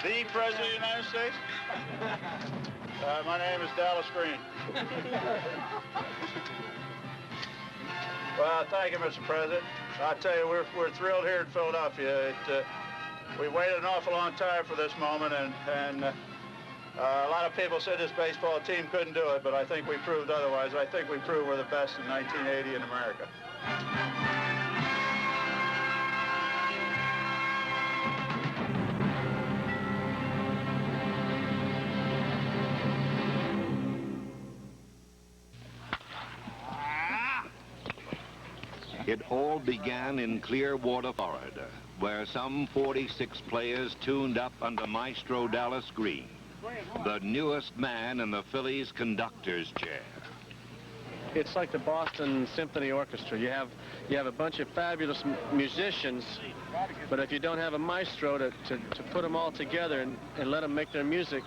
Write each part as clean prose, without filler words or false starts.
The President of the United States? My name is Dallas Green. Well, thank you, Mr. President. I tell you, we're thrilled here in Philadelphia. We waited an awful long time for this moment, and a lot of people said this baseball team couldn't do it, but I think we proved otherwise. I think we proved we're the best in 1980 in America. It all began in Clearwater, Florida, where some 46 players tuned up under Maestro Dallas Green, the newest man in the Phillies conductor's chair. It's like the Boston Symphony Orchestra. You have a bunch of fabulous musicians, but if you don't have a maestro to put them all together and let them make their music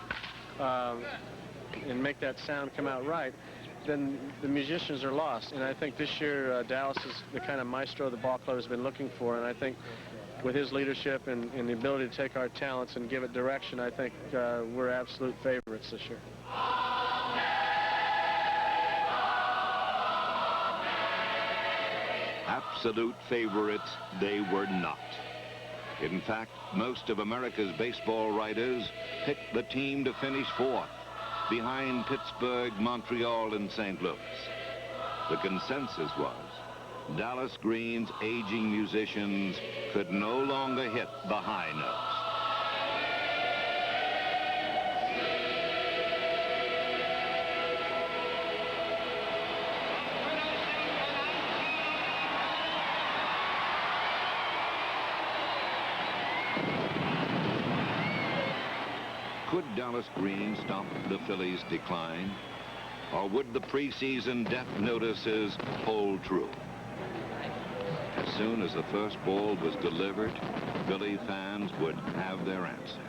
and make that sound come out right, then the musicians are lost. And I think this year Dallas is the kind of maestro the ball club has been looking for. And I think with his leadership and the ability to take our talents and give it direction, I think we're absolute favorites this year. Absolute favorites they were not. In fact, most of America's baseball writers picked the team to finish fourth, behind Pittsburgh, Montreal, and St. Louis. The consensus was Dallas Green's aging musicians could no longer hit the high notes. Could Dallas Green stop the Phillies' decline? Or would the preseason death notices hold true? As soon as the first ball was delivered, Philly fans would have their answer.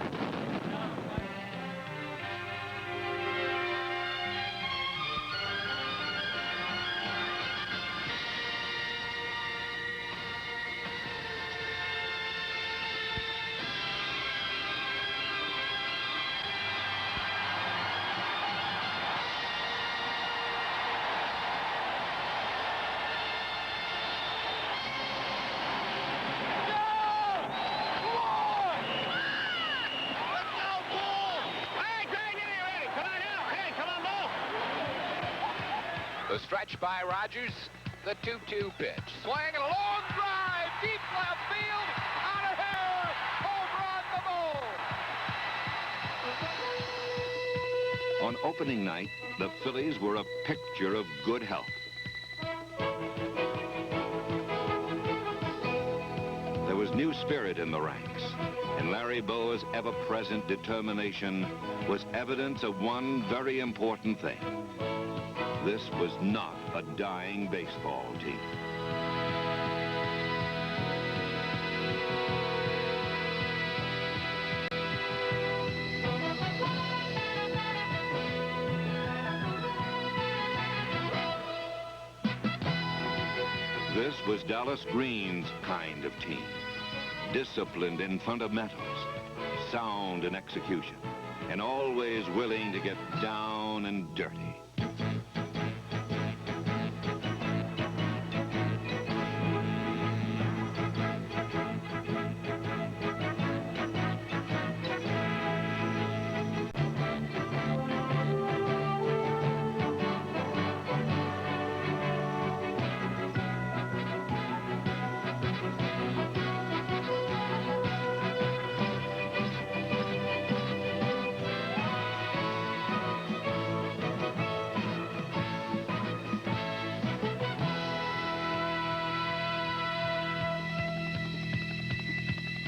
The stretch by Rogers, the 2-2 pitch. Swing and a long drive, deep left field, out of here, home run the ball. On opening night, the Phillies were a picture of good health. There was new spirit in the ranks, and Larry Bowa's ever-present determination was evidence of one very important thing. This was not a dying baseball team. This was Dallas Green's kind of team. Disciplined in fundamentals, sound in execution, and always willing to get down and dirty.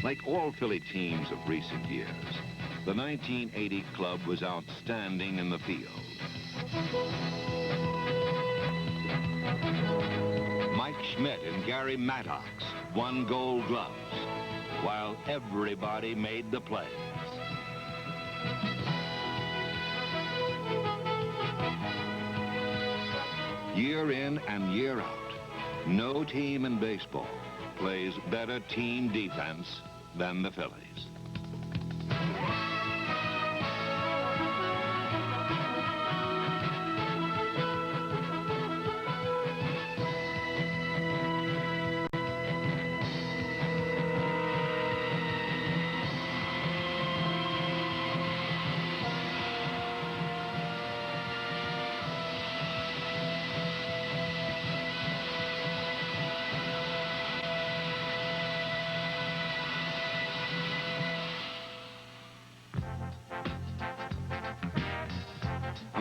Like all Philly teams of recent years, the 1980 club was outstanding in the field. Mike Schmidt and Gary Maddox won Gold Gloves, while everybody made the plays. Year in and year out, no team in baseball plays better team defense than the Phillies.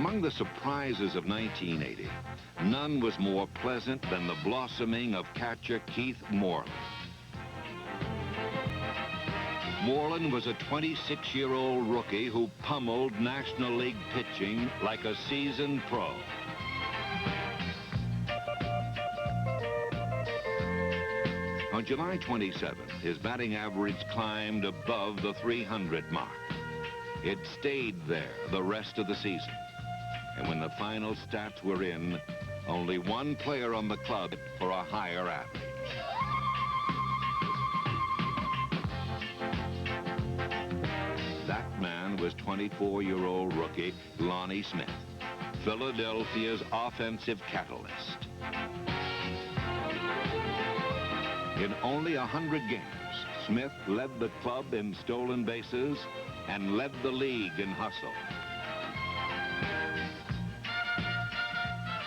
Among the surprises of 1980, none was more pleasant than the blossoming of catcher Keith Moreland. Moreland was a 26-year-old rookie who pummeled National League pitching like a seasoned pro. On July 27th, his batting average climbed above the 300 mark. It stayed there the rest of the season. And when the final stats were in, only one player on the club for a higher average. That man was 24-year-old rookie Lonnie Smith, Philadelphia's offensive catalyst. In only 100 games, Smith led the club in stolen bases and led the league in hustle.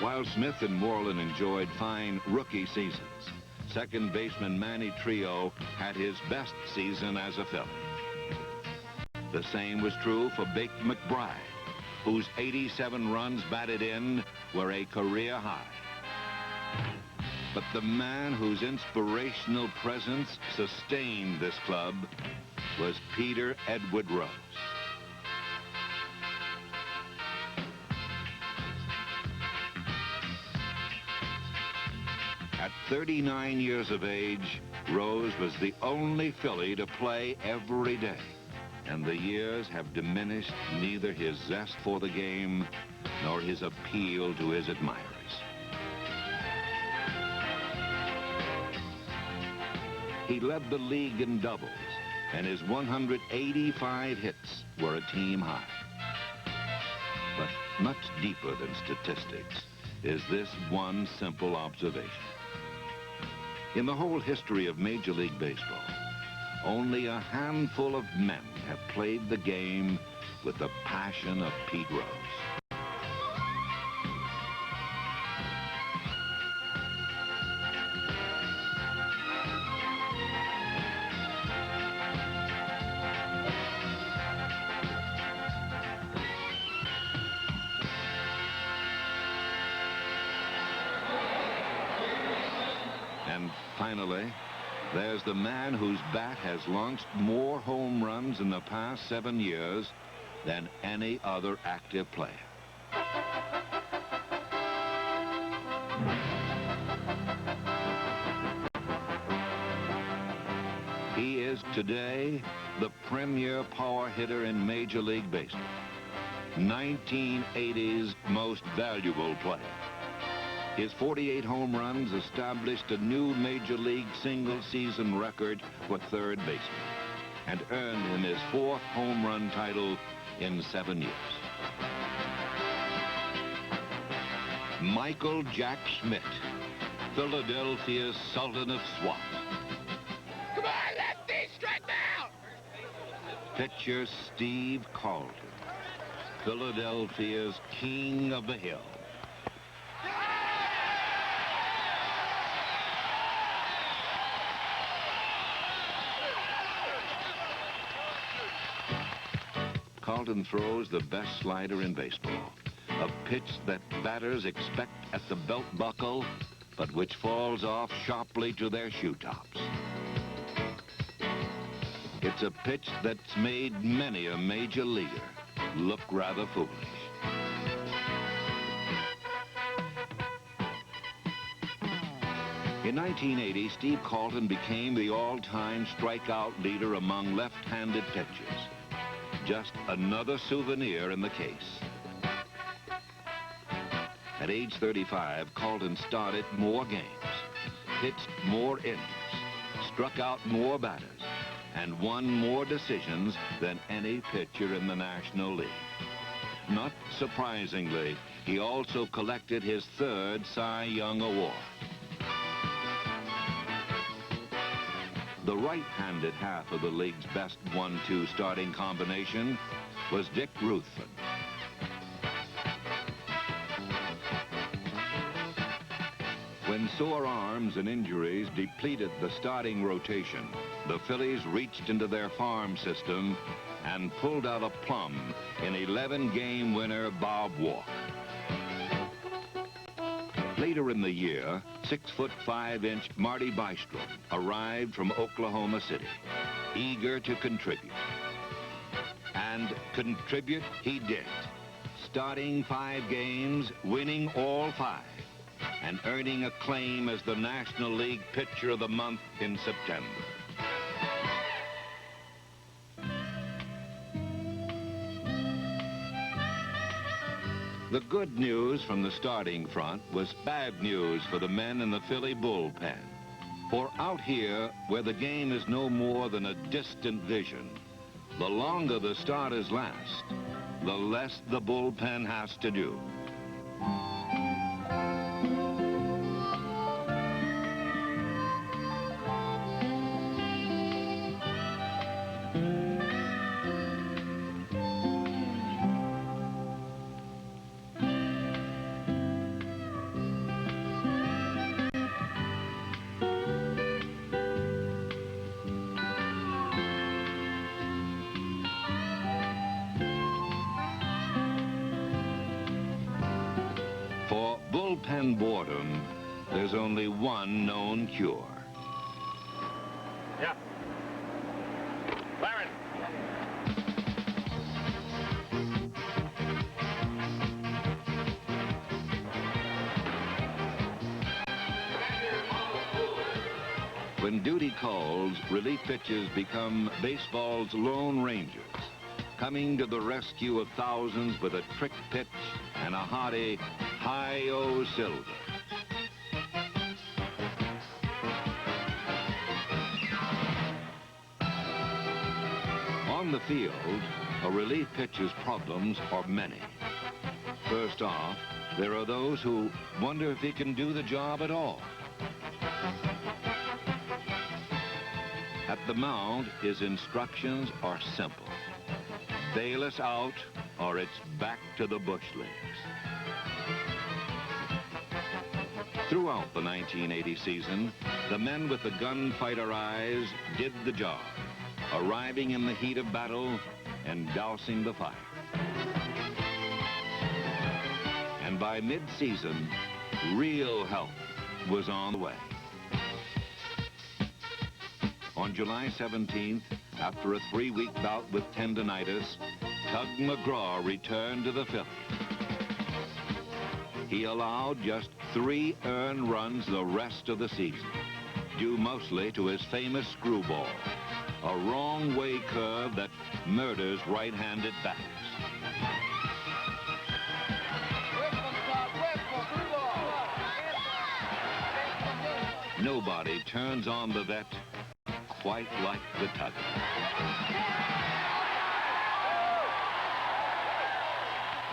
While Smith and Moreland enjoyed fine rookie seasons, second baseman Manny Trio had his best season as a Philly. The same was true for Bake McBride, whose 87 runs batted in were a career high. But the man whose inspirational presence sustained this club was Peter Edward Rose. At 39 years of age, Rose was the only Philly to play every day. And the years have diminished neither his zest for the game nor his appeal to his admirers. He led the league in doubles, and his 185 hits were a team high. But much deeper than statistics is this one simple observation. In the whole history of Major League Baseball, only a handful of men have played the game with the passion of Pete Rose. And finally, there's the man whose bat has launched more home runs in the past 7 years than any other active player. He is today the premier power hitter in Major League Baseball, 1980's most valuable player. His 48 home runs established a new Major League single-season record for third baseman and earned him his 4th home run title in 7 years. Michael Jack Schmidt, Philadelphia's Sultan of Swat. Come on, lefty, strike out! Pitcher Steve Carlton, Philadelphia's King of the Hill. Carlton throws the best slider in baseball, a pitch that batters expect at the belt buckle, but which falls off sharply to their shoe tops. It's a pitch that's made many a major leaguer look rather foolish. In 1980, Steve Carlton became the all-time strikeout leader among left-handed pitchers. Just another souvenir in the case. At age 35, Carlton started more games, pitched more innings, struck out more batters, and won more decisions than any pitcher in the National League. Not surprisingly, he also collected his 3rd Cy Young Award. The right-handed half of the league's best 1-2 starting combination was Dick Ruthven. When sore arms and injuries depleted the starting rotation, the Phillies reached into their farm system and pulled out a plum in 11-game winner Bob Walk. Later in the year, 6'5" Marty Bystrom arrived from Oklahoma City, eager to contribute. And contribute he did, starting 5 games, winning all 5, and earning acclaim as the National League Pitcher of the Month in September. The good news from the starting front was bad news for the men in the Philly bullpen. For out here, where the game is no more than a distant vision, the longer the starters last, the less the bullpen has to do. For bullpen boredom, there's only one known cure. Yeah. Byron. When duty calls, relief pitchers become baseball's lone rangers, coming to the rescue of thousands with a trick pitch and a hearty hi-yo silver. On the field, a relief pitcher's problems are many. First off, there are those who wonder if he can do the job at all. At the mound, his instructions are simple. Bail us out, or it's back to the bush leagues. Throughout the 1980 season, the men with the gunfighter eyes did the job, arriving in the heat of battle and dousing the fire. And by mid-season, real help was on the way. On July 17th, after a 3-week bout with tendonitis, Tug McGraw returned to the Phillies. He allowed just 3 earned runs the rest of the season, due mostly to his famous screwball, a wrong-way curve that murders right-handed batters. Nobody turns on the vet quite like the Tugger.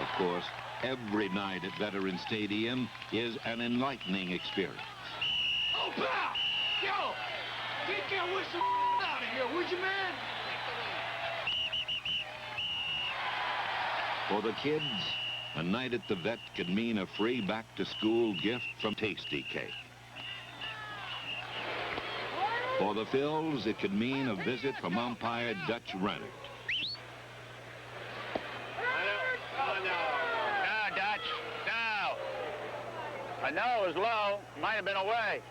Of course, every night at Veterans Stadium is an enlightening experience. Oh, pal! Yo! Get that whistle out of here, would you, man? For the kids, a night at the vet could mean a free back-to-school gift from Tasty Cake. For the Phils, it could mean a visit from umpire Dutch Renard. No, Dutch. No. I know it was low. Might have been away.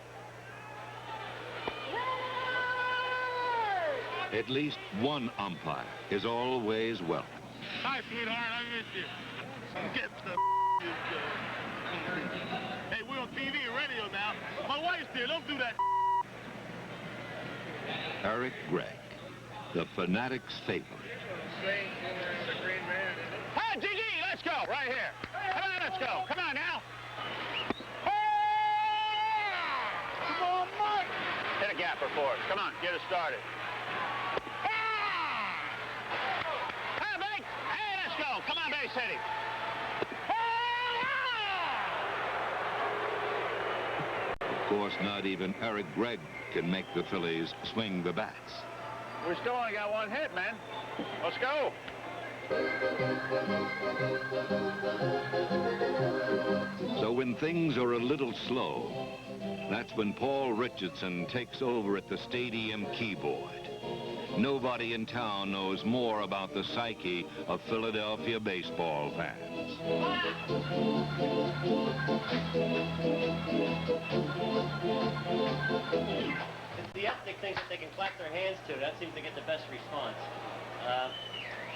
At least one umpire is always welcome. Hi, sweetheart. I miss you. Get the Hey, we're on TV and radio now. My wife's there. Don't do that. Eric Gregg, the Fanatic's favorite. Hey, Jiggy, let's go. Right here. Come on, let's go. Come on now. Come on, Mike. Hit a gapper for us. Come on, get us started. Hey, Big. Hey, let's go. Come on, base hitting. Of course, not even Eric Gregg can make the Phillies swing the bats. We still only got 1 hit, man. Let's go. So when things are a little slow, that's when Paul Richardson takes over at the stadium keyboard. Nobody in town knows more about the psyche of Philadelphia baseball fans. The ethnic thinks that they can clap their hands to. That seems to get the best response.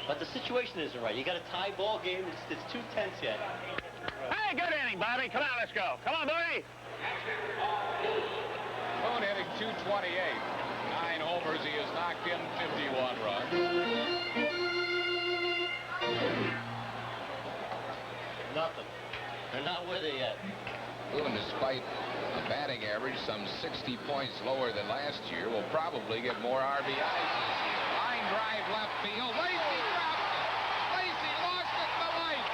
But the situation isn't right. You got a tie ball game. It's too tense yet. Hey, good inning, Bobby. Come on, let's go. Come on, Bobby. Boone hitting .228. 9 homers. He has knocked in 51 runs. Nothing. They're not with it yet. Boone, despite a batting average some 60 points lower than last year, will probably get more RBIs this year. Line drive left field. Lacy dropped it. Lacy lost it to the light.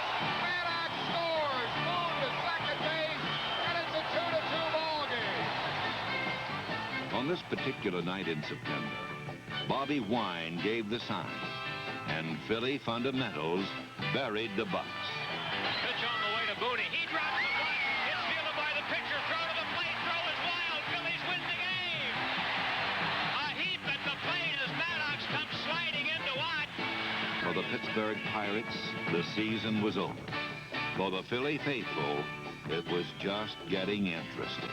Maddox scores. Boone to second base, and it's a 2-2 ball game. On this particular night in September, Bobby Wine gave the sign, and Philly fundamentals buried the Bucks. Pitch on the way to Boone. He drops the bunt. It's fielded by the pitcher. Throw to the plate. Throw is wild. Phillies win the game. A heap at the plate as Maddox comes sliding into what? For the Pittsburgh Pirates, the season was over. For the Philly faithful, it was just getting interesting.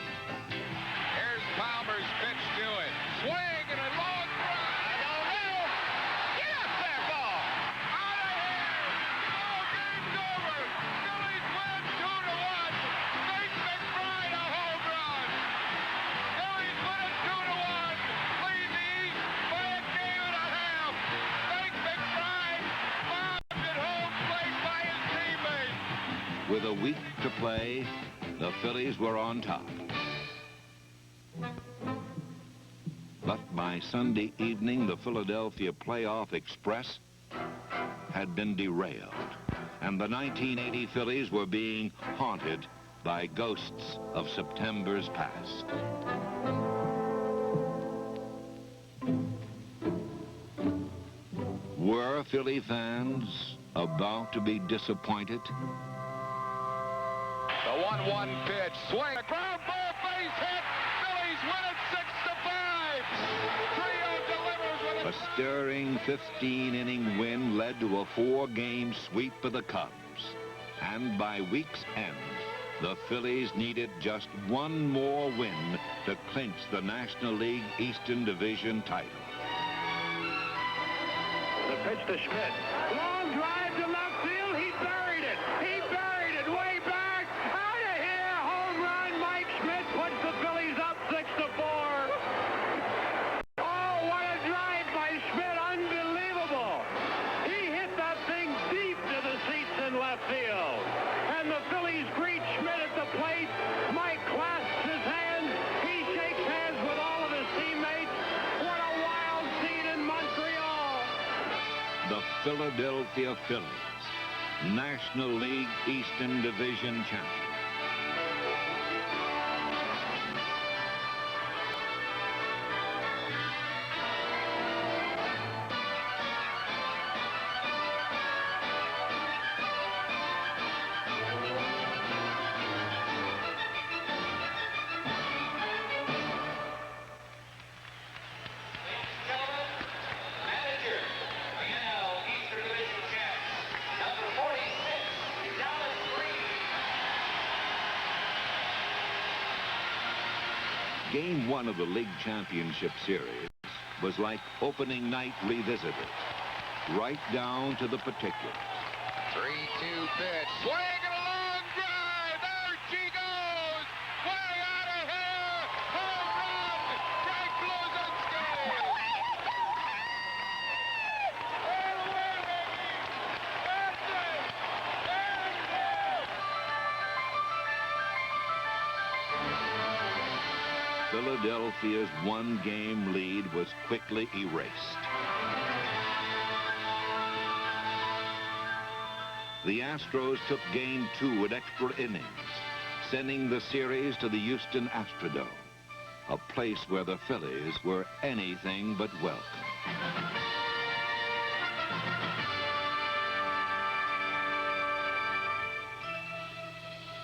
Here's Palmer's pitch to it. Swing and a long drive. I don't know. Get up there, ball. Out of here. Oh, game's over. Phillies win 2-1. Nate McBride a home run. Phillies win it 2-1. Lead the East by a game and a half. Nate McBride bombed at home plate by his teammate. With a week to play, the Phillies were on top. But by Sunday evening, the Philadelphia Playoff Express had been derailed, and the 1980 Phillies were being haunted by ghosts of September's past. Were Philly fans about to be disappointed? The 1-1 pitch. Swing. A ground ball base hit. Phillies win it 6-5. Trio delivers with A stirring 15-inning win led to a 4-game sweep for the Cubs. And by week's end, the Phillies needed just one more win to clinch the National League Eastern Division title. The pitch to Schmidt. Long drive to left field. He buried it. He buried it way back. Out of here. Home run. Mike Schmidt puts the Phillies up 6-4. Oh, what a drive by Schmidt. Unbelievable. He hit that thing deep to the seats in left field. And the Phillies greet Schmidt at the plate. Mike clasps his hands. He shakes hands with all of his teammates. What a wild scene in Montreal. The Philadelphia Phillies, National League Eastern Division champions. Game 1 of the League Championship Series was like opening night revisited, right down to the particulars. 3-2 pitch. Swing and a long drive. There she goes. Way out of here. Home run. Greg Bluzinski. Philadelphia's one-game lead was quickly erased. The Astros took Game 2 at extra innings, sending the series to the Houston Astrodome, a place where the Phillies were anything but welcome.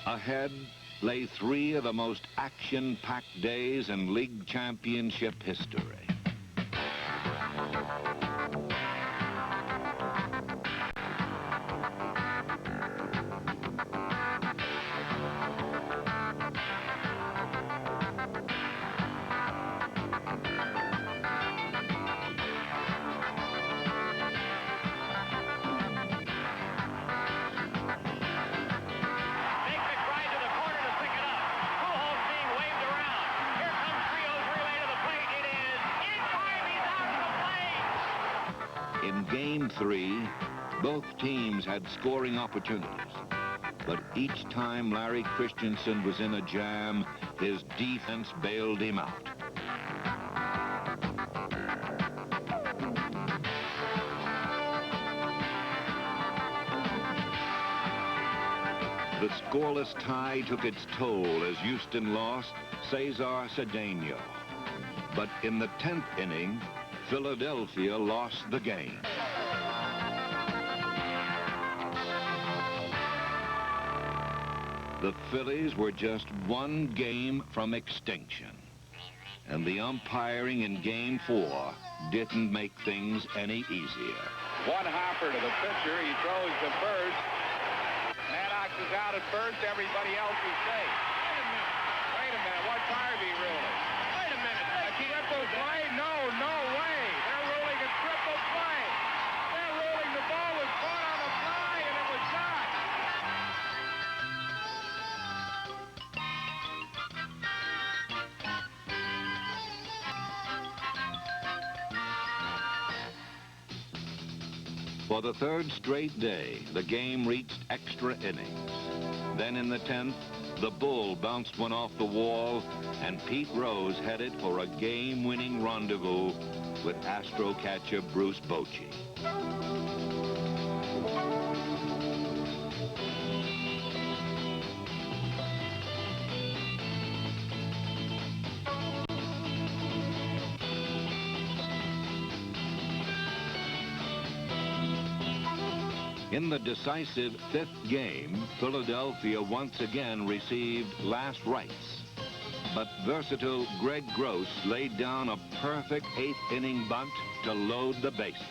Ahead lay 3 of the most action-packed days in league championship history. In Game 3, both teams had scoring opportunities, but each time Larry Christensen was in a jam, his defense bailed him out. The scoreless tie took its toll as Houston lost Cesar Cedeno. But in the 10th inning, Philadelphia lost the game. The Phillies were just 1 game from extinction, and the umpiring in Game 4 didn't make things any easier. One hopper to the pitcher. He throws to first. Maddox is out at first. Everybody else is safe. Wait a minute. What's Harvey ruling? Wait a minute. A triple play? No way. They're ruling a triple play. They're ruling the ball was caught on a fly, and it was not. For the 3rd straight day, the game reached extra innings. Then in the 10th, the Bull bounced one off the wall, and Pete Rose headed for a game-winning rendezvous with Astro catcher Bruce Bochy. In the decisive 5th game, Philadelphia once again received last rites. But versatile Greg Gross laid down a perfect 8th inning bunt to load the bases.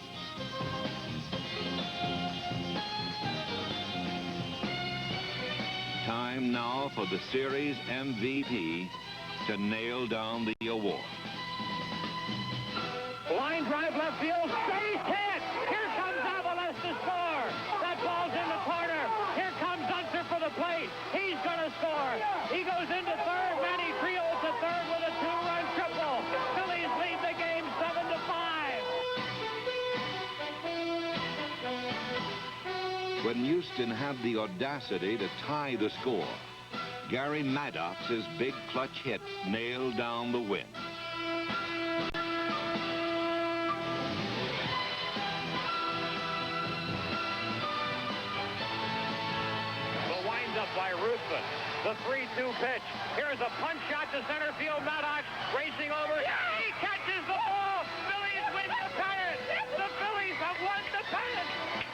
Time now for the series MVP to nail down the award. Line drive left field, base hit! Here comes Avalos to score! That ball's in the corner! Here comes Unser for the plate! He's gonna score! He goes into third, Manny Trio to third with a 2-run triple! Phillies lead the game 7-5! When Houston had the audacity to tie the score, Gary Maddox's big clutch hit nailed down the win. By Ruthven. The 3-2 pitch. Here's a punch shot to center field. Maddox racing over. He catches the ball. Phillies win the pennant. The Phillies have won the pennant.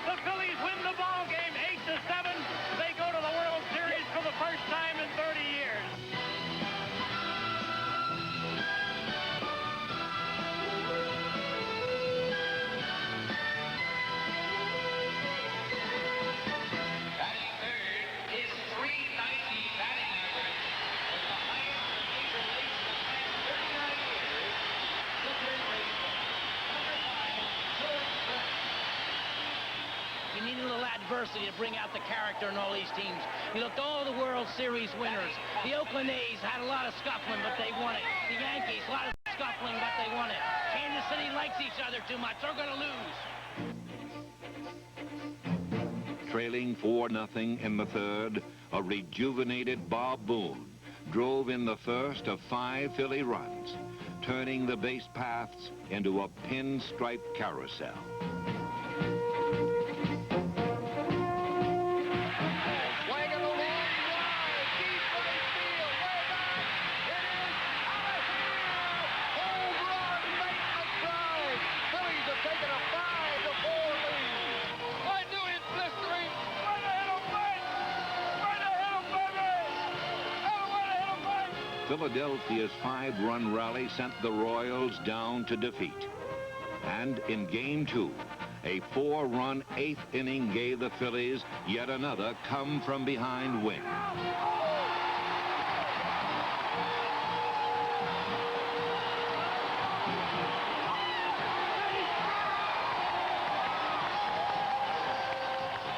The Phillies win the ball game 8-7. They go to the World Series for the first time in 30 years. Adversity to bring out the character in all these teams. You looked at all the World Series winners. The Oakland A's had a lot of scuffling, but they won it. The Yankees, a lot of scuffling, but they won it. Kansas City likes each other too much. They're going to lose. Trailing 4-0 in the 3rd, a rejuvenated Bob Boone drove in the first of 5 Philly runs, turning the base paths into a pinstripe carousel. Philadelphia's 5-run rally sent the Royals down to defeat. And in Game 2, a 4-run 8th inning gave the Phillies yet another come-from-behind win.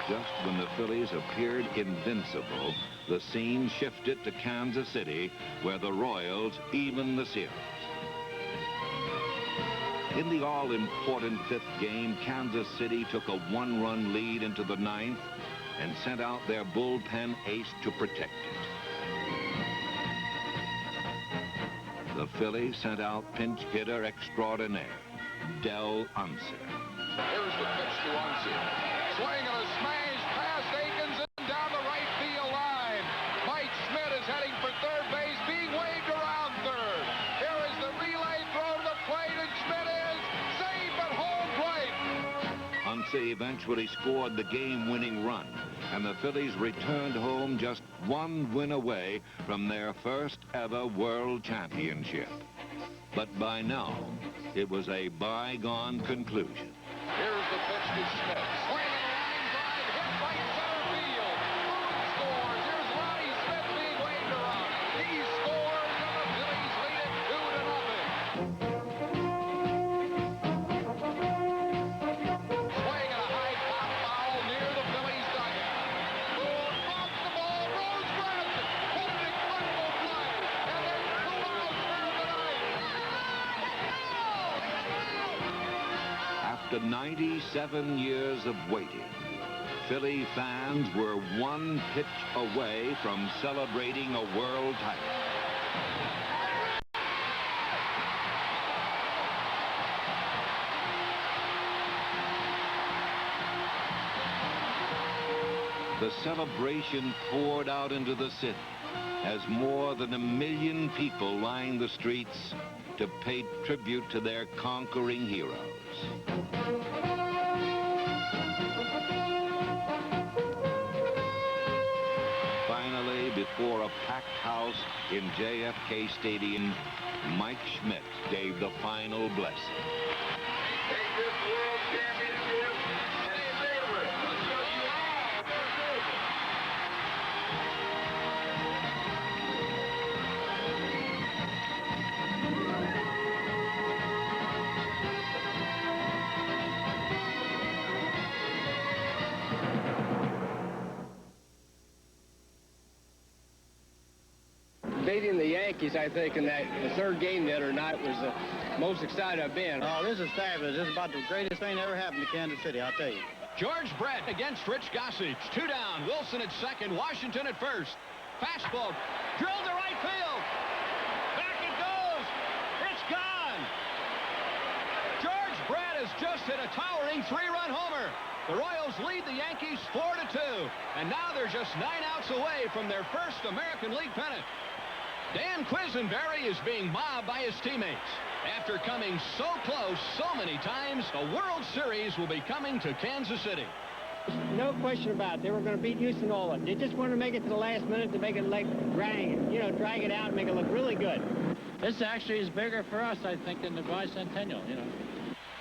Just when the Phillies appeared invincible, the scene shifted to Kansas City, where the Royals evened the series. In the all-important 5th game, Kansas City took a 1-run lead into the 9th and sent out their bullpen ace to protect it. The Phillies sent out pinch hitter extraordinaire, Del Unser. Here's the pitch to Unser. Swing and a smash past Akins and down the right field line. Mike Schmidt is heading for third base, being waved around third. Here is the relay throw to the plate, and Schmidt is safe at home plate. Unser eventually scored the game-winning run, and the Phillies returned home just 1 win away from their first ever world championship. But by now, it was a bygone conclusion. Here's the pitch to Schmidt. Swing and a line drive, hit right center field. Boone scores. Here's Lonnie Smith being waved around. He scores, and the Phillies lead it 2-0. Swing and a high pop foul near the Phillies dugout. Boone drops the ball. Rose grabs it. What an incredible play. And there's 2 outs here in the ninth. After 97 years of waiting, Philly fans were 1 pitch away from celebrating a world title. The celebration poured out into the city as more than 1 million people lined the streets to pay tribute to their conquering heroes. Finally, before a packed house in JFK Stadium, Mike Schmidt gave the final blessing. Take this world championship and savor it until you all partake. Beating the Yankees, I think, in that the 3rd game the other night was the most excited I've been. Oh, this is fabulous. This is about the greatest thing that ever happened to Kansas City, I'll tell you. George Brett against Rich Gossage. 2 down. Wilson at second. Washington at first. Fastball. Drilled to right field. Back it goes. It's gone. George Brett has just hit a towering 3-run homer. The Royals lead the Yankees 4-2. And now they're just 9 outs away from their first American League pennant. Dan Quisenberry is being mobbed by his teammates. After coming so close so many times, the World Series will be coming to Kansas City. No question about it. They were going to beat Houston all of it. They just wanted to make it to the last minute to make it like drag it out and make it look really good. This actually is bigger for us, I think, than the bicentennial, you know.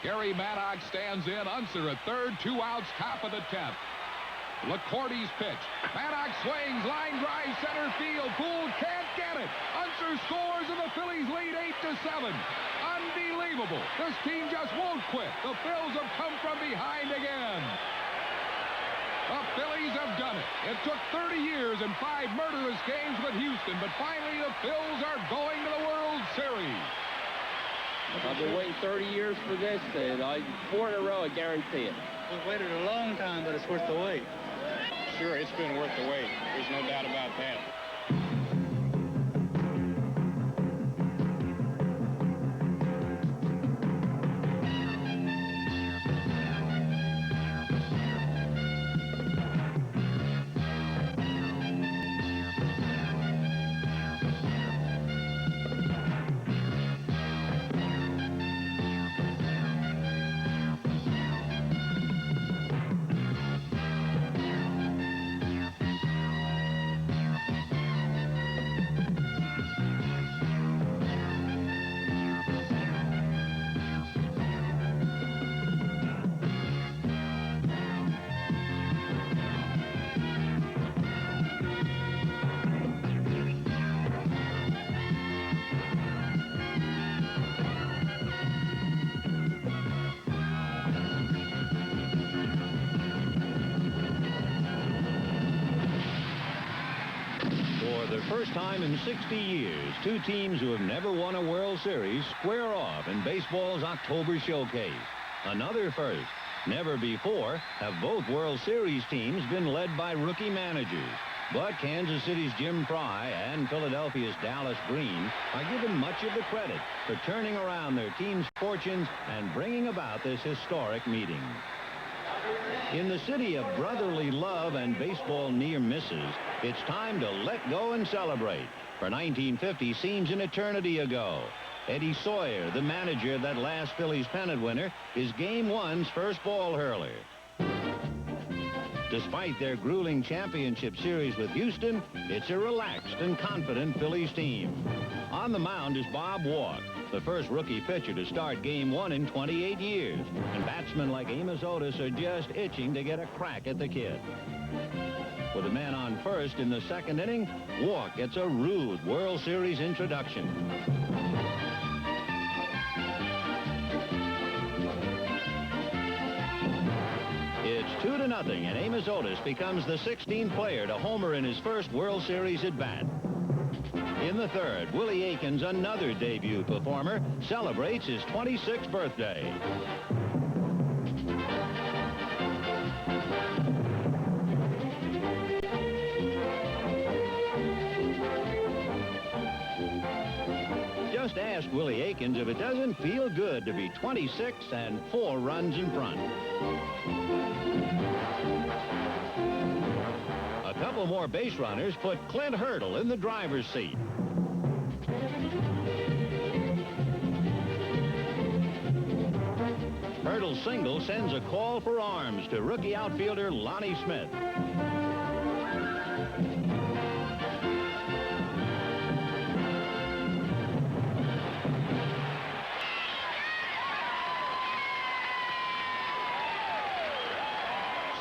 Gary Maddox stands in. Unser at third. 2 outs, top of the 10th. LaCourte's pitch. Maddox swings, line drive, center field. Poole can't get it. Unser scores, and the Phillies lead 8-7. Unbelievable. This team just won't quit. The Phils have come from behind again. The Phillies have done it. It took 30 years and 5 murderous games with Houston, but finally the Phils are going to the World Series. I've been waiting 30 years for this, and 4 in a row, I guarantee it. We've waited a long time, but it's worth the wait. Sure, it's been worth the wait. There's no doubt about that. For the first time in 60 years, two teams who have never won a World Series square off in baseball's October showcase. Another first. Never before have both World Series teams been led by rookie managers. But Kansas City's Jim Fry and Philadelphia's Dallas Green are given much of the credit for turning around their team's fortunes and bringing about this historic meeting. In the city of brotherly love and baseball near misses, it's time to let go and celebrate. For 1950 seems an eternity ago. Eddie Sawyer, the manager of that last Phillies pennant winner, is Game 1's first ball hurler. Despite their grueling championship series with Houston, it's a relaxed and confident Phillies team. On the mound is Bob Walk, the first rookie pitcher to start Game 1 in 28 years. And batsmen like Amos Otis are just itching to get a crack at the kid. With a man on first in the second inning, Walk gets a rude World Series introduction. It's 2-0, and Amos Otis becomes the 16th player to homer in his first World Series at-bat. In the third, Willie Aikens, another debut performer, celebrates his 26th birthday. Just ask Willie Aikens if it doesn't feel good to be 26 and 4 runs in front. A couple more base runners put Clint Hurdle in the driver's seat. Hurdle's single sends a call for arms to rookie outfielder Lonnie Smith.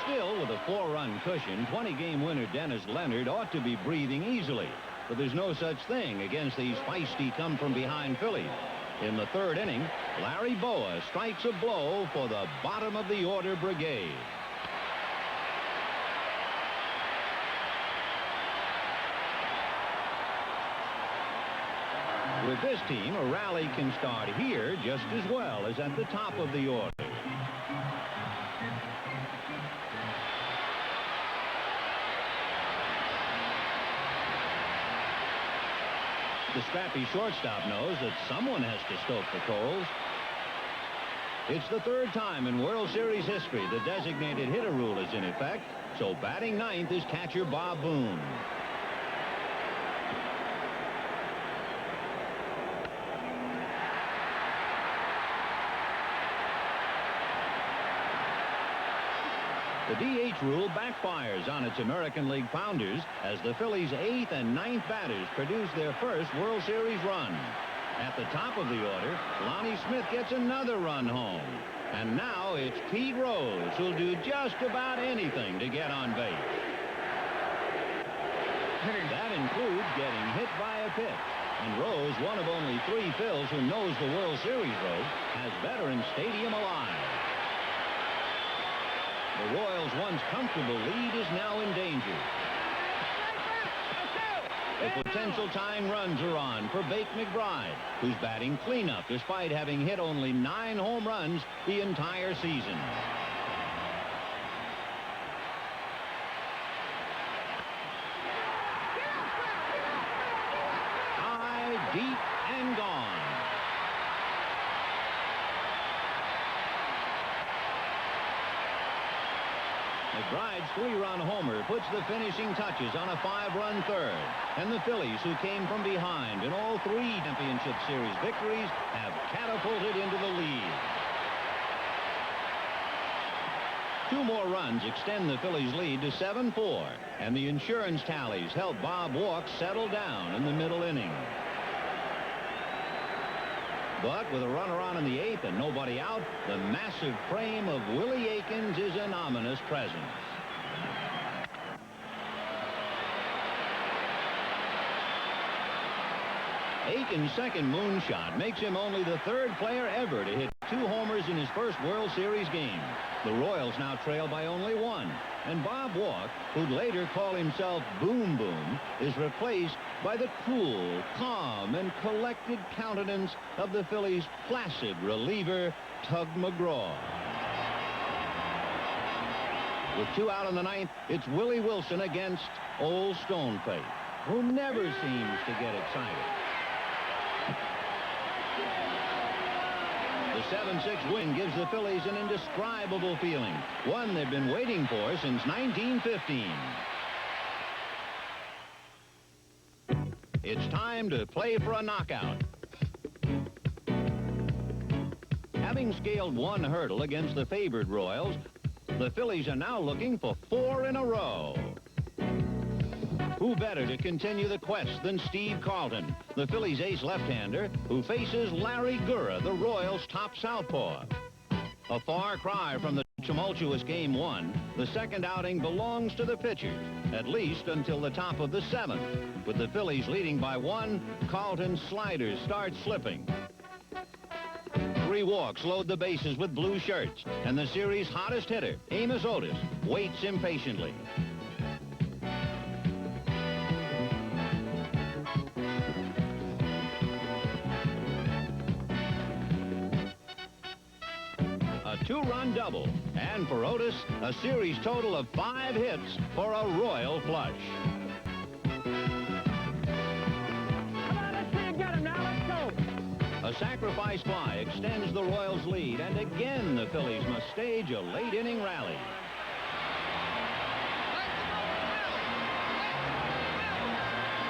Still, with a 4-run cushion, 20-game winner Dennis Leonard ought to be breathing easily. But there's no such thing against these feisty come-from-behind Phillies. In the third inning, Larry Boa strikes a blow for the bottom-of-the-order brigade. With this team, a rally can start here just as well as at the top of the order. The scrappy shortstop knows that someone has to stoke the coals. It's the third time in World Series history the designated hitter rule is in effect, so batting ninth is catcher Bob Boone. The DH rule backfires on its American League founders as the Phillies' 8th and 9th batters produce their first World Series run. At the top of the order, Lonnie Smith gets another run home. And now it's Pete Rose who'll do just about anything to get on base. That includes getting hit by a pitch. And Rose, one of only 3 Phils who knows the World Series ropes, has Veterans Stadium alive. The Royals' once comfortable lead is now in danger. The potential tying runs are on for Bake McBride, who's batting cleanup despite having hit only 9 home runs the entire season. High, deep, and gone. McBride's 3-run homer puts the finishing touches on a 5-run third. And the Phillies, who came from behind in all 3 championship series victories, have catapulted into the lead. 2 more runs extend the Phillies' lead to 7-4. And the insurance tallies help Bob Walk settle down in the middle inning. But with a runner on in the 8th and nobody out, the massive frame of Willie Aikens is an ominous presence. Aikens' second moonshot makes him only the 3rd player ever to hit 2 homers in his first World Series game. The Royals now trail by only 1. And Bob Walk, who'd later call himself Boom Boom, is replaced by the cool, calm, and collected countenance of the Phillies' placid reliever, Tug McGraw. With 2 out in the 9th, it's Willie Wilson against Old Stoneface, who never seems to get excited. The 7-6 win gives the Phillies an indescribable feeling, one they've been waiting for since 1915. It's time to play for a knockout. Having scaled 1 hurdle against the favored Royals, the Phillies are now looking for 4 in a row. Who better to continue the quest than Steve Carlton, the Phillies' ace left-hander, who faces Larry Gurra, the Royals' top southpaw. A far cry from the tumultuous Game 1, the second outing belongs to the pitchers, at least until the top of the 7th. With the Phillies leading by 1, Carlton's sliders start slipping. 3 walks load the bases with blue shirts, and the series' hottest hitter, Amos Otis, waits impatiently. A 2-run double, and for Otis, a series total of 5 hits for a royal flush. A sacrifice fly extends the Royals' lead, and again the Phillies must stage a late-inning rally.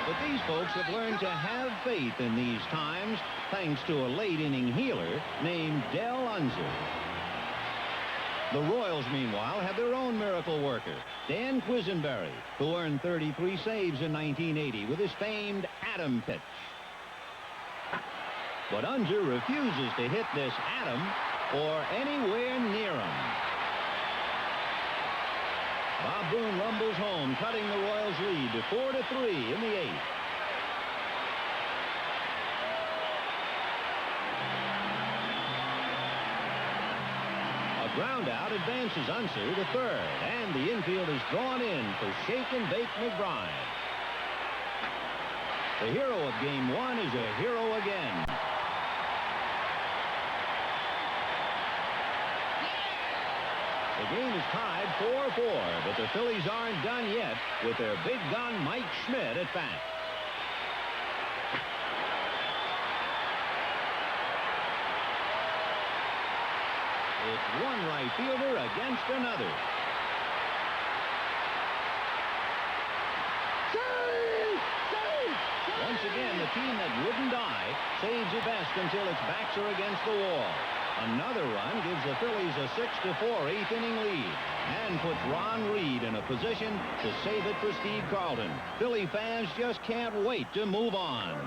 But these folks have learned to have faith in these times, thanks to a late-inning healer named Del Unser. The Royals, meanwhile, have their own miracle worker, Dan Quisenberry, who earned 33 saves in 1980 with his famed Atom pitch. But Unser refuses to hit this Atom or anywhere near him. Bob Boone rumbles home, cutting the Royals' lead to 4-3 in the 8th. A ground out advances Unser to third, and the infield is drawn in for Shake and Bake McBride. The hero of Game 1 is a hero again. The game is tied 4-4, but the Phillies aren't done yet with their big gun Mike Schmidt at bat. It's one right fielder against another. Save! Save! Once again, the team that wouldn't die saves it best until its backs are against the wall. Another run gives the Phillies a 6-4 eighth-inning lead and puts Ron Reed in a position to save it for Steve Carlton. Philly fans just can't wait to move on.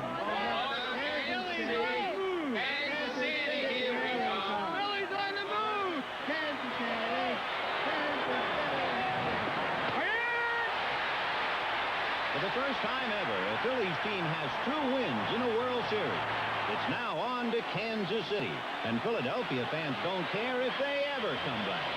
For the first time ever, a Phillies team has 2 wins in a World Series. It's now on to Kansas City, and Philadelphia fans don't care if they ever come back.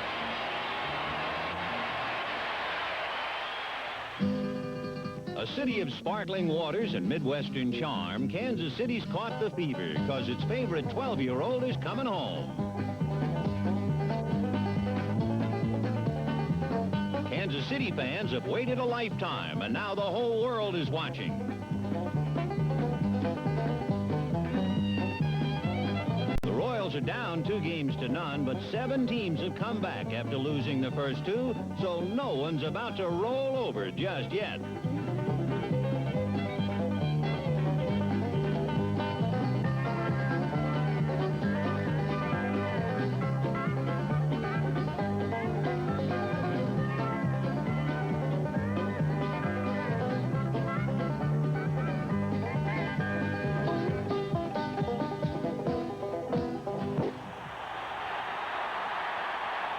A city of sparkling waters and Midwestern charm, Kansas City's caught the fever because its favorite 12-year-old is coming home. Kansas City fans have waited a lifetime, and now the whole world is watching. The Royals are down 2-0, but 7 teams have come back after losing the first 2, so no one's about to roll over just yet.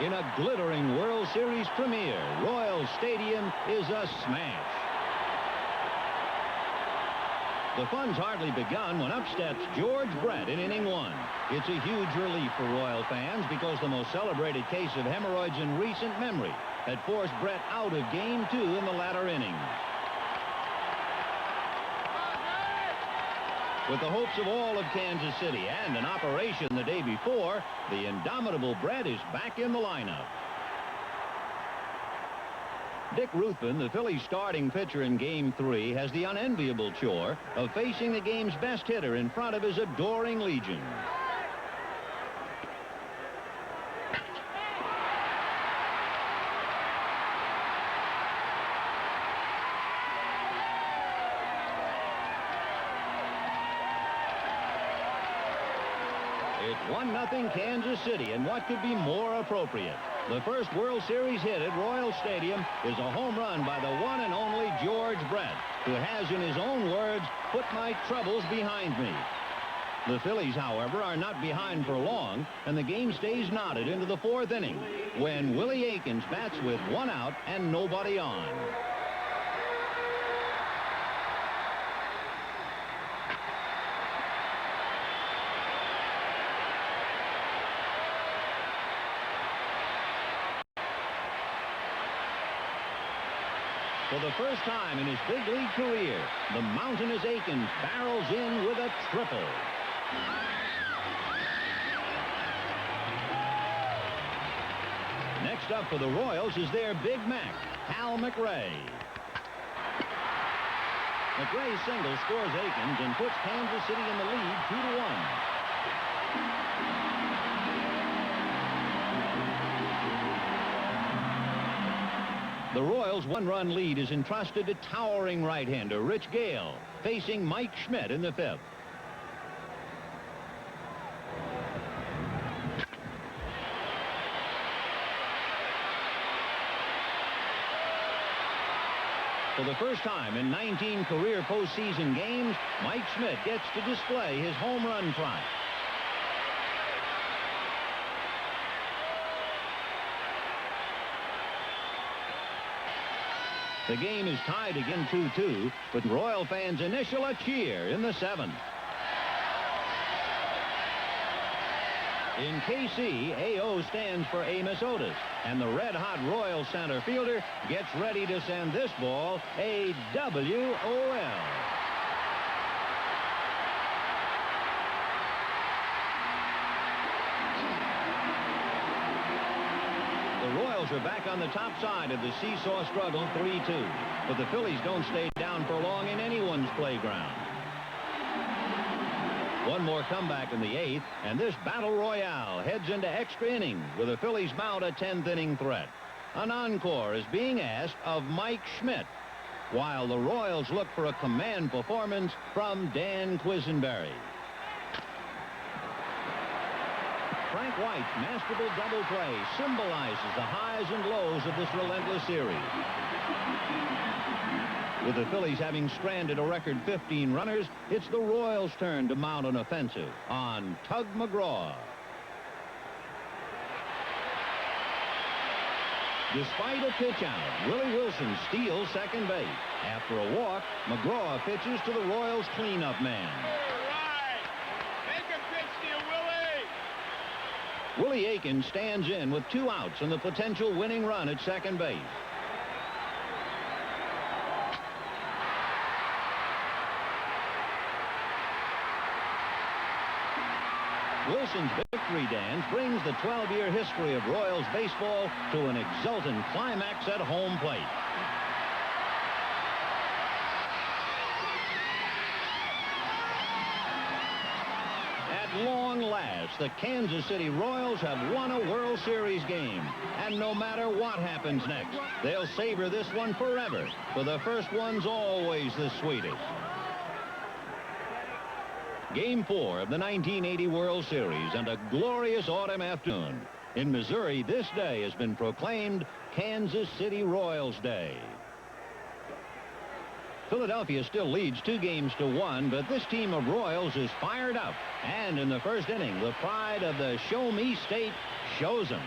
In a glittering World Series premiere, Royal Stadium is a smash. The fun's hardly begun when up steps George Brett in inning 1. It's a huge relief for Royal fans because the most celebrated case of hemorrhoids in recent memory had forced Brett out of Game 2 in the latter innings. With the hopes of all of Kansas City and an operation the day before, the indomitable Brett is back in the lineup. Dick Ruthven, the Phillies starting pitcher in Game 3, has the unenviable chore of facing the game's best hitter in front of his adoring legion. It's 1-0 Kansas City, and what could be more appropriate? The first World Series hit at Royal Stadium is a home run by the one and only George Brett, who has, in his own words, put my troubles behind me. The Phillies, however, are not behind for long, and the game stays knotted into the 4th inning when Willie Aikens bats with 1 out and nobody on. For the first time in his big league career, the mountainous Aikens barrels in with a triple. Next up for the Royals is their Big Mac, Hal McRae. McRae's single scores Aikens and puts Kansas City in the lead 2-1. The Royals' 1-run lead is entrusted to towering right-hander Rich Gale, facing Mike Schmidt in the 5th. For the first time in 19 career postseason games, Mike Schmidt gets to display his home run trot. The game is tied again 2-2, but Royal fans initial a cheer in the 7th. In KC, AO stands for Amos Otis, and the red-hot Royal center fielder gets ready to send this ball a WOL. The Royals are back on the top side of the seesaw struggle 3-2, but the Phillies don't stay down for long in anyone's playground. One more comeback in the 8th, and this battle royale heads into extra innings with the Phillies mount a 10th inning threat. An encore is being asked of Mike Schmidt, while the Royals look for a command performance from Dan Quisenberry. Frank White's masterful double play symbolizes the highs and lows of this relentless series. With the Phillies having stranded a record 15 runners, it's the Royals' turn to mount an offensive on Tug McGraw. Despite a pitch out, Willie Wilson steals second base. After a walk, McGraw pitches to the Royals' cleanup man. Willie Aikens stands in with 2 outs and the potential winning run at second base. Wilson's victory dance brings the 12-year history of Royals baseball to an exultant climax at home plate. At long last, the Kansas City Royals have won a World Series game. And no matter what happens next, they'll savor this one forever, for the first one's always the sweetest. Game 4 of the 1980 World Series, and a glorious autumn afternoon. In Missouri, this day has been proclaimed Kansas City Royals Day. Philadelphia still leads 2-1, but this team of Royals is fired up. And in the first inning, the pride of the Show Me State shows them.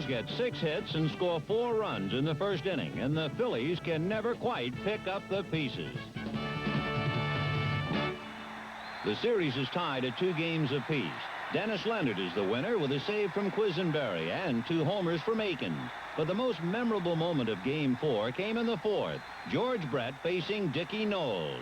Royals get 6 hits and score 4 runs in the first inning, and the Phillies can never quite pick up the pieces. The series is tied at 2 games apiece. Dennis Leonard is the winner with a save from Quisenberry and 2 homers from Aiken. But the most memorable moment of Game 4 came in the 4th. George Brett facing Dickie Knowles.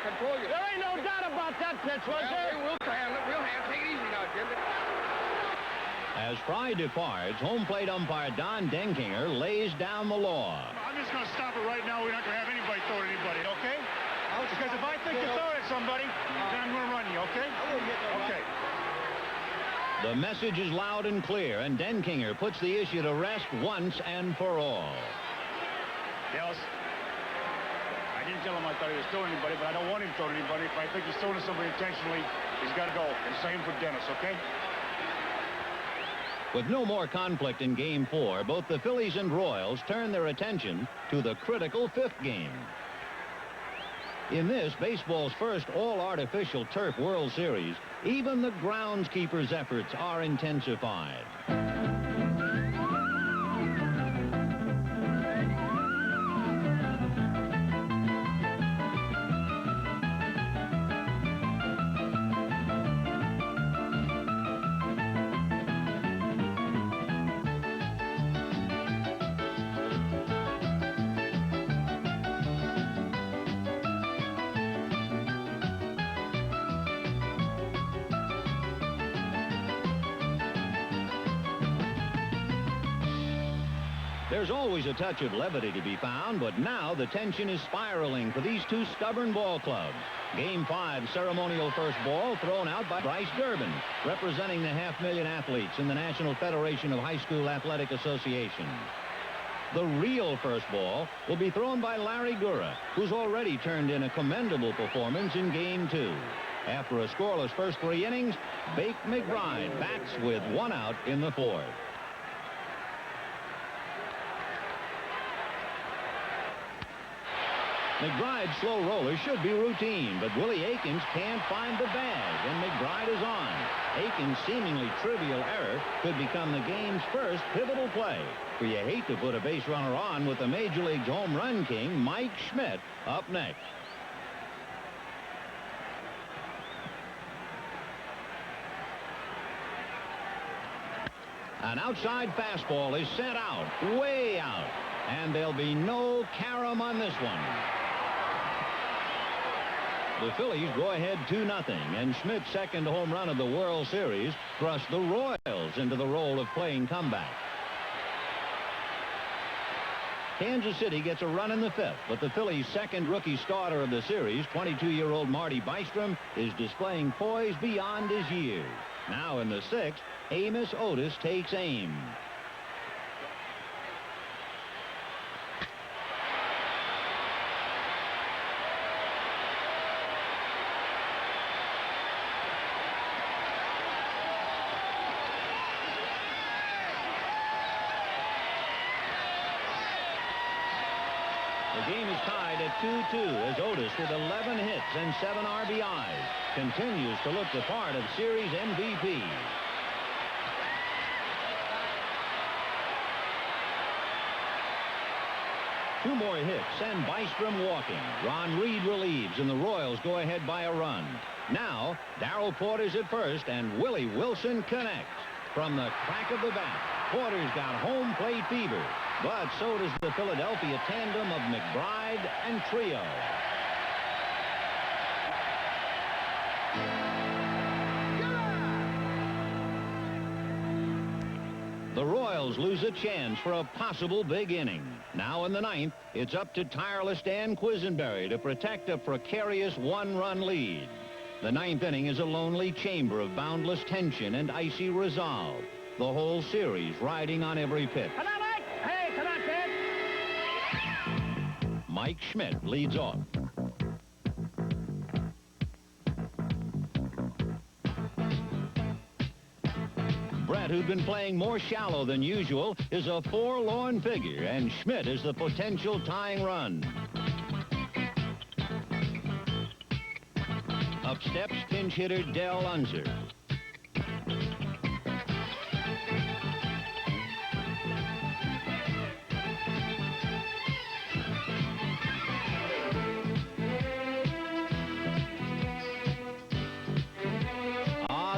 Control you. There ain't no doubt about that pitch, was there? We'll handle it. We'll handle it. Take it easy now, Jim. As Fry departs, home plate umpire Don Denkinger lays down the law. I'm just going to stop it right now. We're not going to have anybody throw at anybody, okay? Because if I think you're throwing at somebody, then I'm going to run you, okay? Okay. The message is loud and clear, and Denkinger puts the issue to rest once and for all. Yes. I didn't tell him I thought he was throwing anybody, but I don't want him throwing anybody. If I think he's throwing at somebody intentionally, he's got to go. And same for Dennis, okay? With no more conflict in Game 4, both the Phillies and Royals turn their attention to the critical 5th game. In this, baseball's first all-artificial turf World Series, even the groundskeeper's efforts are intensified. There's always a touch of levity to be found, but now the tension is spiraling for these 2 stubborn ball clubs. Game 5 ceremonial first ball thrown out by Bryce Durbin, representing the 500,000 athletes in the National Federation of High School Athletic Association. The real first ball will be thrown by Larry Gura, who's already turned in a commendable performance in Game 2. After a scoreless first 3 innings, Bake McBride bats with 1 out in the 4th. McBride's slow roller should be routine, but Willie Aikens can't find the bag, and McBride is on. Aikens' seemingly trivial error could become the game's first pivotal play, for you hate to put a base runner on with the Major League's home run king, Mike Schmidt, up next. An outside fastball is sent out, way out, and there'll be no carom on this one. The Phillies go ahead 2-0, and Schmidt's second home run of the World Series thrust the Royals into the role of playing comeback. Kansas City gets a run in the 5th, but the Phillies' second rookie starter of the series, 22-year-old Marty Bystrom, is displaying poise beyond his years. Now in the 6th, Amos Otis takes aim. The game is tied at 2-2 as Otis, with 11 hits and 7 RBIs, continues to look the part of series MVP. Two more hits send Bystrom walking. Ron Reed relieves, and the Royals go ahead by a run. Now, Darrell Porter's at first, and Willie Wilson connects. From the crack of the bat, Porter's got home plate fever. But so does the Philadelphia tandem of McBride and Trio. The Royals lose a chance for a possible big inning. Now in the 9th, it's up to tireless Dan Quisenberry to protect a precarious 1-run lead. The ninth inning is a lonely chamber of boundless tension and icy resolve. The whole series riding on every pitch. Come on, Mike! Hey, come on, kid! Mike Schmidt leads off. Brett, who'd been playing more shallow than usual, is a forlorn figure, and Schmidt is the potential tying run. Up steps pinch hitter Del Unser.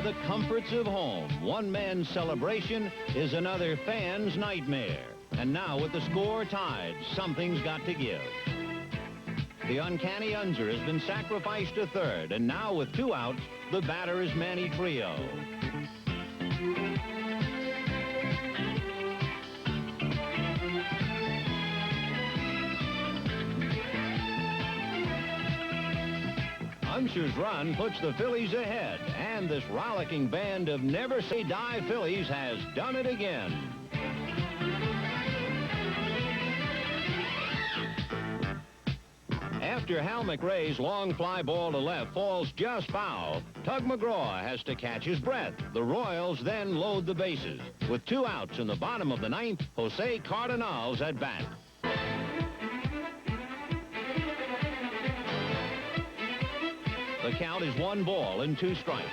The comforts of home. One man's celebration is another fan's nightmare. And now with the score tied, something's got to give. The uncanny Unser has been sacrificed to third, and now with 2 outs, the batter is Manny Trio. Unser's run puts the Phillies ahead, and this rollicking band of never say die Phillies has done it again. After Hal McRae's long fly ball to left falls just foul, Tug McGraw has to catch his breath. The Royals then load the bases. With 2 outs in the bottom of the ninth, Jose Cardenal's at bat. The count is 1 ball and 2 strikes.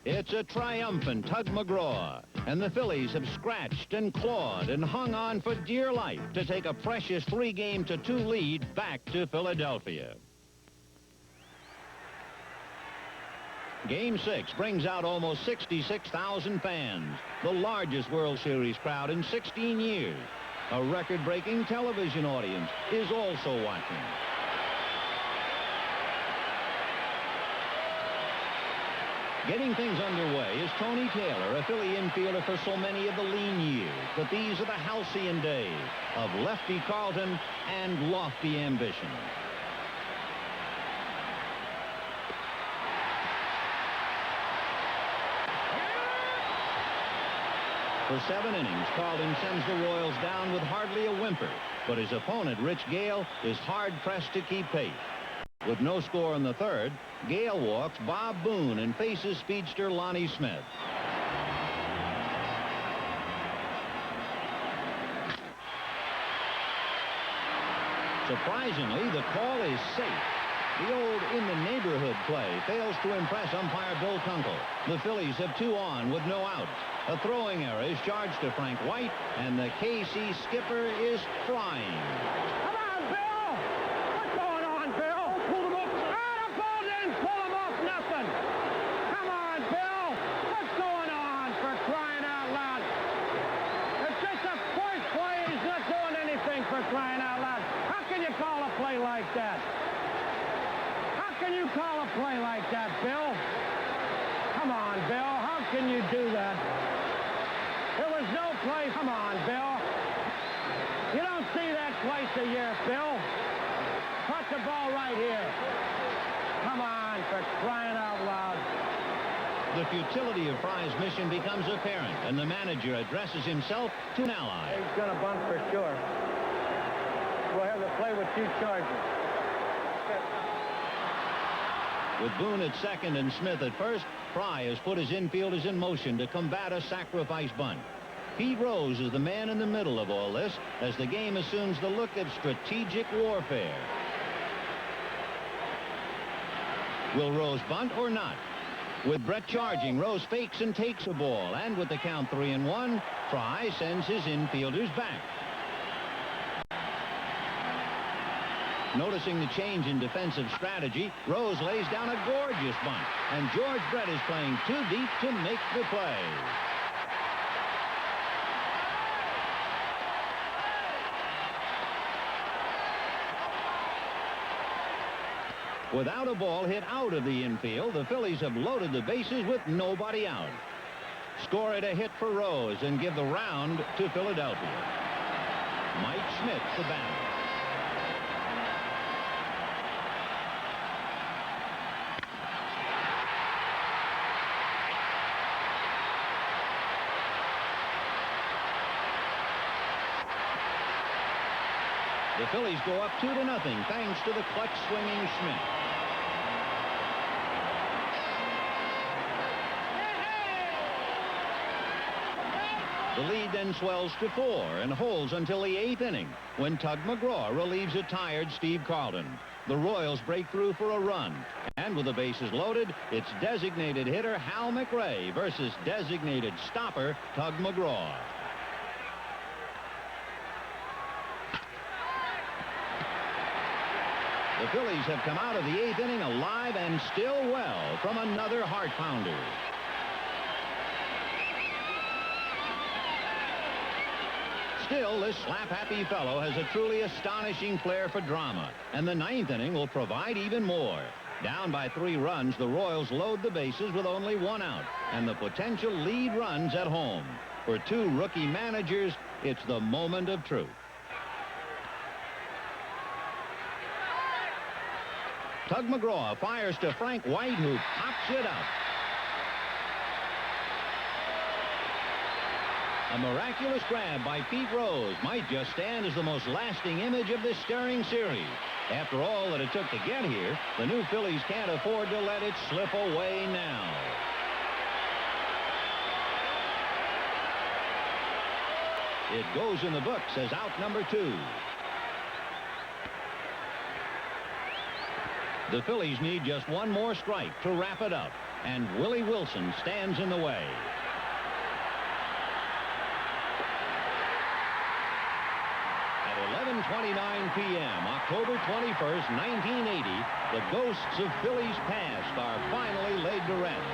It's a triumphant Tug McGraw, and the Phillies have scratched and clawed and hung on for dear life to take a precious 3-2 lead back to Philadelphia. Game 6 brings out almost 66,000 fans, the largest World Series crowd in 16 years. A record-breaking television audience is also watching. Getting things underway is Tony Taylor, a Philly infielder for so many of the lean years. But these are the halcyon days of lefty Carlton and lofty ambition. For 7 innings, Carlton sends the Royals down with hardly a whimper. But his opponent, Rich Gale, is hard-pressed to keep pace. With no score in the third, Gale walks Bob Boone and faces speedster Lonnie Smith. Surprisingly, the call is safe. The old in-the-neighborhood play fails to impress umpire Bill Kunkel. The Phillies have 2 on with no outs. A throwing error is charged to Frank White, and the KC skipper is flying. Come on, Bill! What's going on, Bill? Pull him up. The ball didn't pull him off nothing. Come on, Bill! What's going on, for crying out loud? It's just the first play. He's not doing anything, for crying out loud. How can you call a play like that? How can you call a play like that, Bill? Come on, Bill. How can you do that? There was no play. Come on, Bill. You don't see that twice a year, Bill. Put the ball right here. Come on, for crying out loud. The futility of Fry's mission becomes apparent, and the manager addresses himself to an ally. He's going to bunt for sure. We'll have to play with 2 charges. With Boone at second and Smith at first, Fry has put his infielders in motion to combat a sacrifice bunt. Pete Rose is the man in the middle of all this as the game assumes the look of strategic warfare. Will Rose bunt or not? With Brett charging, Rose fakes and takes a ball, and with the count 3-1, Fry sends his infielders back. Noticing the change in defensive strategy, Rose lays down a gorgeous bunt, and George Brett is playing too deep to make the play. Without a ball hit out of the infield, the Phillies have loaded the bases with nobody out. score it a hit for Rose and give the round to Philadelphia. Mike Schmidt, the batter. The Phillies go up 2-0 thanks to the clutch swinging Schmidt. The lead then swells to 4 and holds until the 8th inning when Tug McGraw relieves a tired Steve Carlton. The Royals break through for a run, and with the bases loaded, it's designated hitter Hal McRae versus designated stopper Tug McGraw. The Phillies have come out of the 8th inning alive and still well from another heart pounder. Still, this slap-happy fellow has a truly astonishing flair for drama, and the 9th inning will provide even more. Down by 3 runs, the Royals load the bases with only 1 out, and the potential lead runs at home. For 2 rookie managers, it's the moment of truth. Tug McGraw fires to Frank White, who pops it out. A miraculous grab by Pete Rose might just stand as the most lasting image of this stirring series. After all that it took to get here, the new Phillies can't afford to let it slip away now. It goes in the books as out number 2. The Phillies need just 1 more strike to wrap it up, and Willie Wilson stands in the way. At 11:29 p.m., October 21st, 1980, the ghosts of Phillies past are finally laid to rest.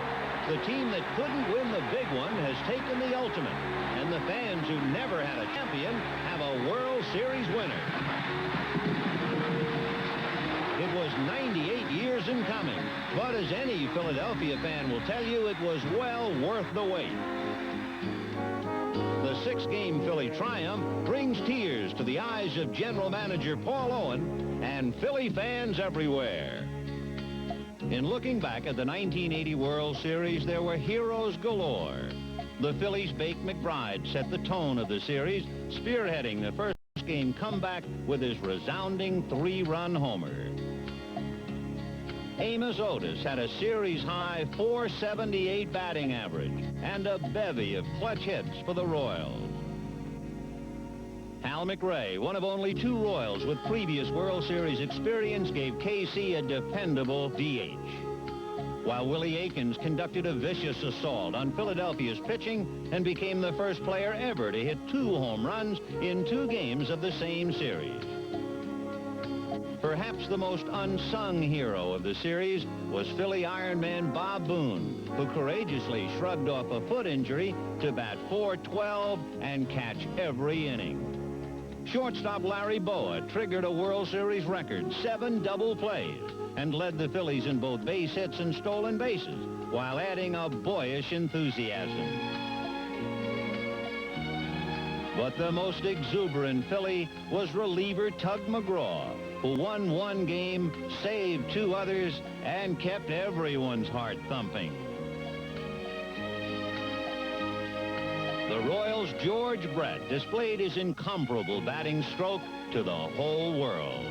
The team that couldn't win the big one has taken the ultimate, and the fans who never had a champion have a World Series winner. It was 98 years in coming, but as any Philadelphia fan will tell you, it was well worth the wait. The 6-game Philly triumph brings tears to the eyes of General Manager Paul Owen and Philly fans everywhere. In looking back at the 1980 World Series, there were heroes galore. The Phillies' Bake McBride set the tone of the series, spearheading the first game comeback with his resounding 3-run homer. Amos Otis had a series-high .478 batting average and a bevy of clutch hits for the Royals. Hal McRae, one of only 2 Royals with previous World Series experience, gave KC a dependable DH. While Willie Aikens conducted a vicious assault on Philadelphia's pitching and became the first player ever to hit 2 home runs in 2 games of the same series. Perhaps the most unsung hero of the series was Philly Ironman Bob Boone, who courageously shrugged off a foot injury to bat .412 and catch every inning. Shortstop Larry Boa triggered a World Series record, 7 double plays, and led the Phillies in both base hits and stolen bases, while adding a boyish enthusiasm. But the most exuberant Philly was reliever Tug McGraw, who won 1 game, saved 2 others, and kept everyone's heart thumping. The Royals' George Brett displayed his incomparable batting stroke to the whole world.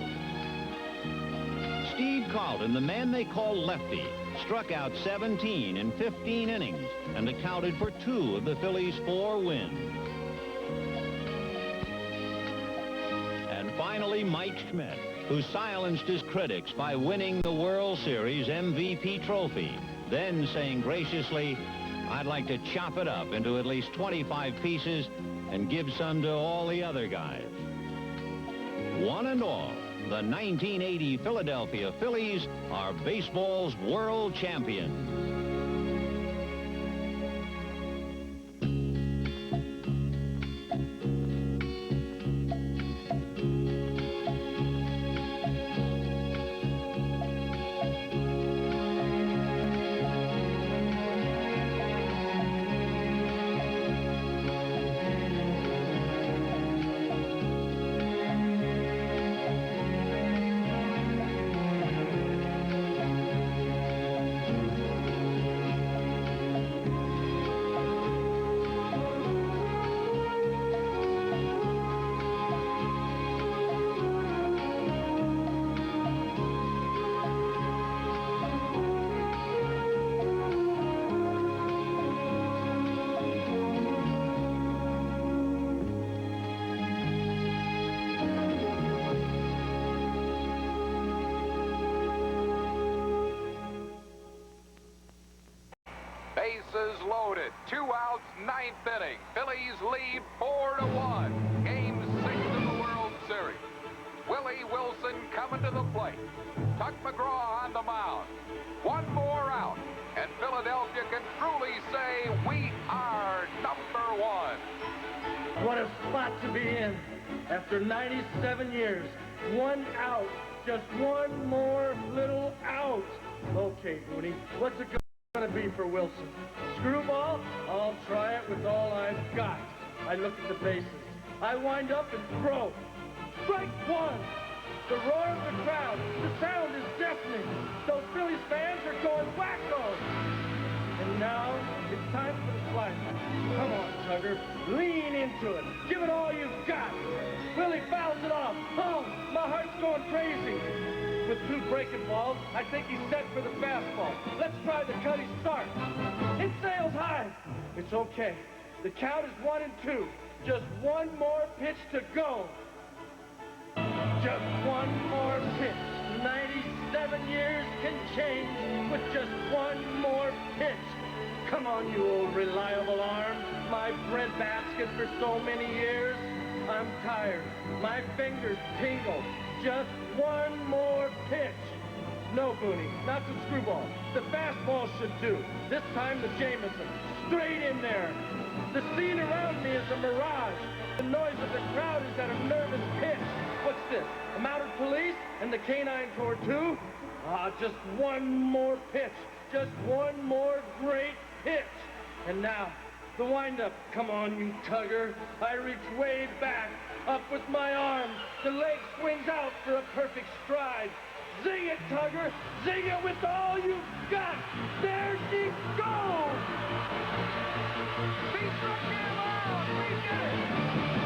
Steve Carlton, the man they call Lefty, struck out 17 in 15 innings and accounted for 2 of the Phillies' 4 wins. And finally, Mike Schmidt, who silenced his critics by winning the World Series MVP trophy, then saying graciously, "I'd like to chop it up into at least 25 pieces and give some to all the other guys." One and all, the 1980 Philadelphia Phillies are baseball's world champions. Bases loaded. 2 outs, 9th inning. Phillies lead 4-1. Game 6 of the World Series. Willie Wilson coming to the plate. Tuck McGraw on the mound. 1 more out, and Philadelphia can truly say we are number 1. What a spot to be in. After 97 years, 1 out. Just 1 more little out. Okay, Booney, what's it going to be for Wilson? Screwball? I'll try it with all I've got. I look at the bases. I wind up and throw. Strike 1. The roar of the crowd. The sound is deafening. Those Phillies fans are going wacko. And now it's time for the climax. Come on, Tugger. Lean into it. Give it all you've got. Willie fouls it off. Oh, my heart's going crazy. With 2 breaking balls, I think he's set for the fastball. Let's try the cutty start. It sails high. It's okay. The count is 1-2. Just 1 more pitch to go. Just 1 more pitch. 97 years can change with just 1 more pitch. Come on, you old reliable arm. My breadbasket for so many years. I'm tired. My fingers tingle. Just 1 more pitch. No, Booney, not the screwball. The fastball should do. This time the Jameson. Straight in there. The scene around me is a mirage. The noise of the crowd is at a nervous pitch. What's this? A mounted police and the canine corps too? Just 1 more pitch. Just 1 more great pitch. And now, the windup. Come on, you Tugger. I reach way back, up with my arms. The leg swings out for a perfect stride. Zing it, Tugger. Zing it with all you've got. There she goes. He struck him out. We did it.